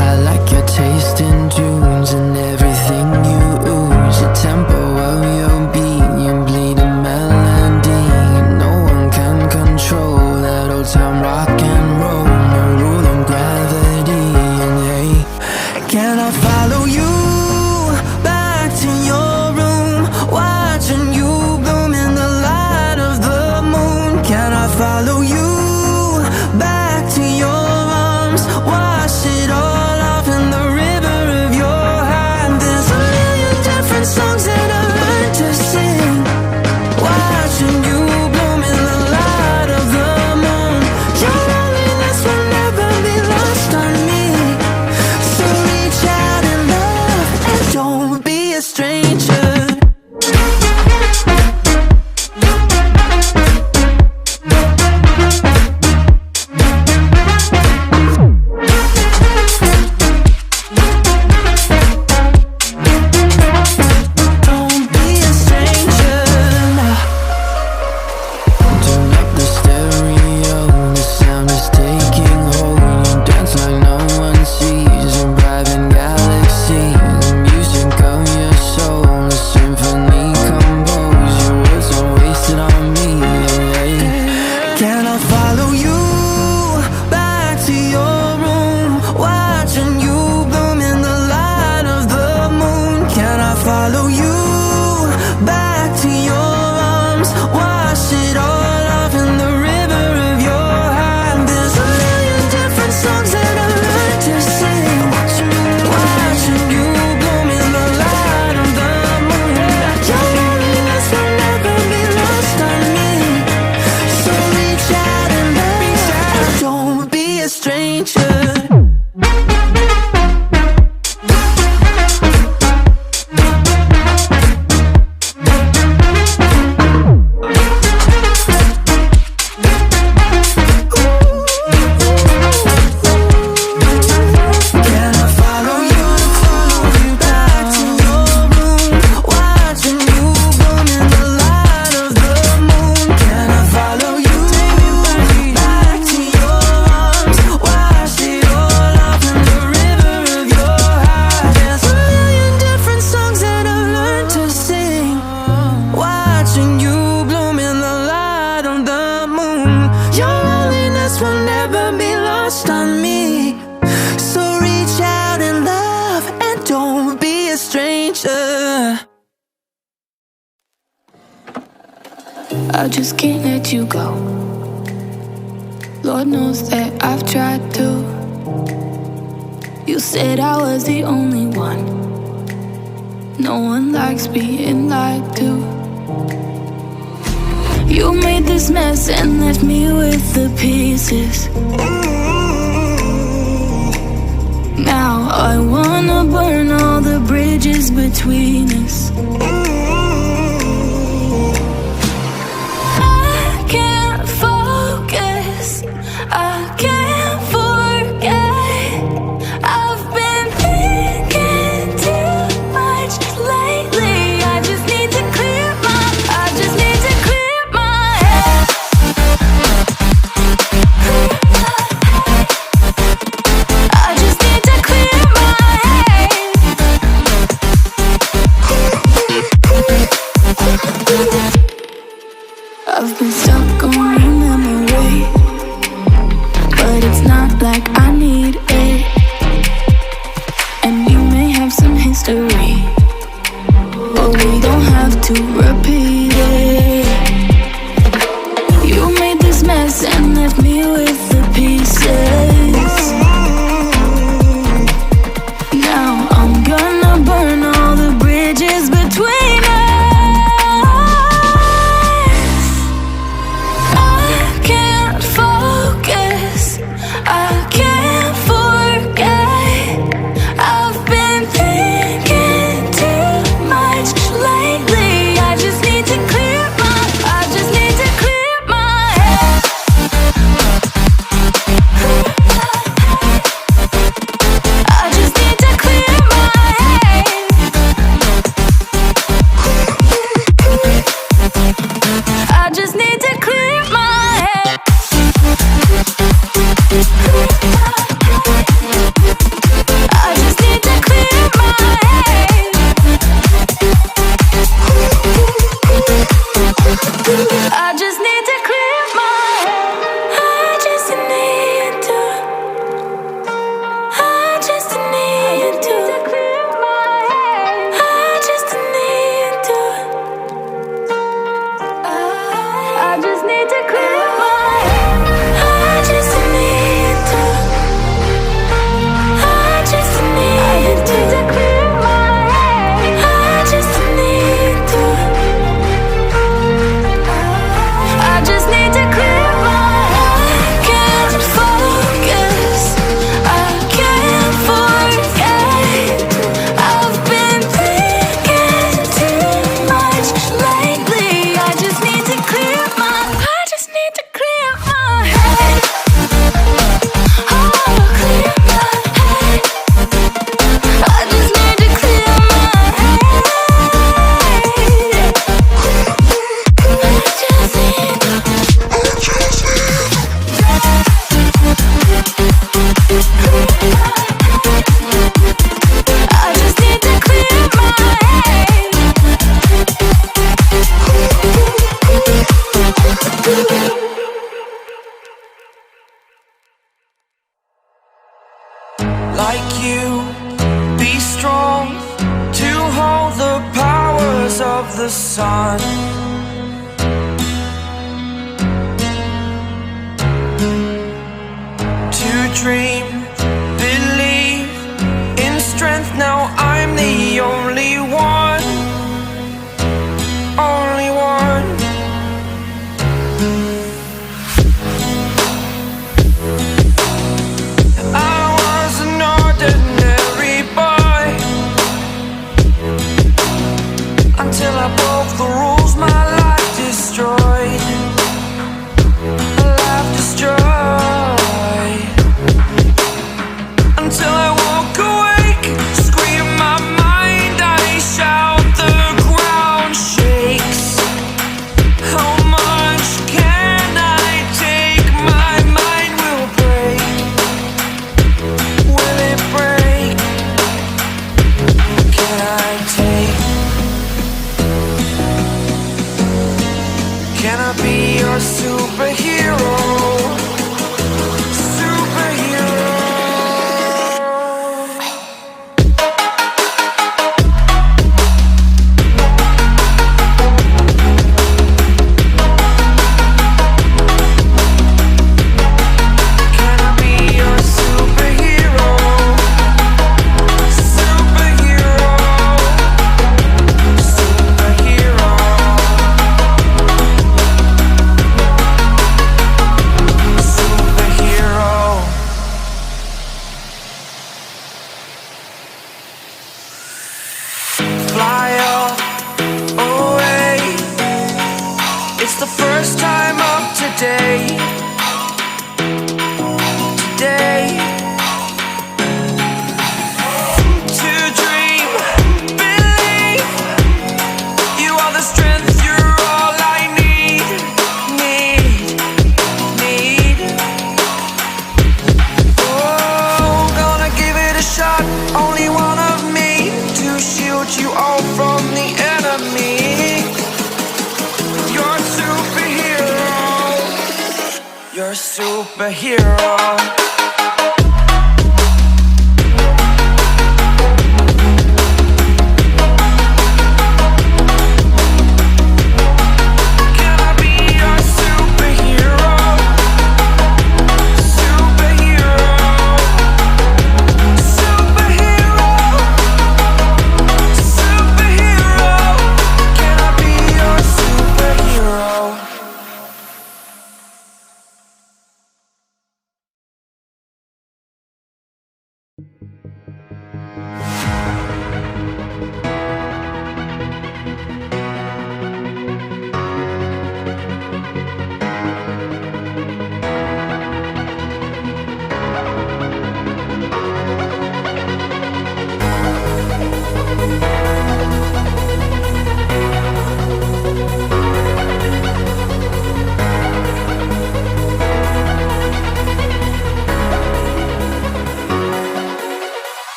I like your taste in tunes and everything you ooze. The tempo of your beat, you bleed a melody. No one can control that old time rock and roll. No rule of gravity. And hey, can I follow you back to your room, watching you bloom in the light of the moon? Can I follow you back to your arms, wash it all off in the river of your heart? There's a million different songs that I learned to sing, watching you bloom in the light of the moon. Your loneliness will never be lost on me, so reach out and love and don't be a stranger. Don't be a stranger. Turn up the stereo, the sound is taking hold. You dance like no one sees, a private galaxy. The music of your soul, a symphony composed. Your words are wasted on me. Can I follow you back to your room, watching you bloom in the light of the moon? Can I follow you back to your arms, wash it all off in the river of your heart? There's a million different songs that I learned to sing, watching you bloom in the light of the moon. Your loneliness will never be lost on me, so reach out and love, don't be a stranger. Can I follow you back to your room, watching you bloom in the light of the moon? Can I follow you back to your arms, wash it all off in the river of your heart? There's a million different songs that I've learned to sing, watching you bloom in the light of the moon. Your loneliness will never be lost on me, so reach out and love and don't be a stranger. I just can't let you go. Lord knows that I've tried to. You said I was the only one. No one likes being lied to. You made this mess and left me with the pieces. Now I wanna burn all the bridges between us. I can't focus, I can't forget. I've been thinking too much lately. I just need to clear my head. I just need to clear my head. I've been stuck on your memory, but it's not like I need it. And you may have some history, but we don't have to repeat it. You made this mess and left me with the pieces. Now I'm gonna burn all the bridges between us. I can't focus, I can't forget. dream, believe in strength. Now I'm the only one, only one. I was an ordinary boy until I broke the rules, my life destroyed, a life destroyed. Until I walk awake, scream my mind, I shout, the ground shakes. How much can I take? My mind will break. Will it break? Can I take? Can I be your superhero? Superhero. Can I be your superhero? Superhero. Superhero. Superhero. Fly away. It's the first time of today. Today. To dream, believe. You are the strength, you're all I need. Need. Oh, gonna give it a shot. Only one of me to shield you all from the enemy. You're a superhero. You're a superhero.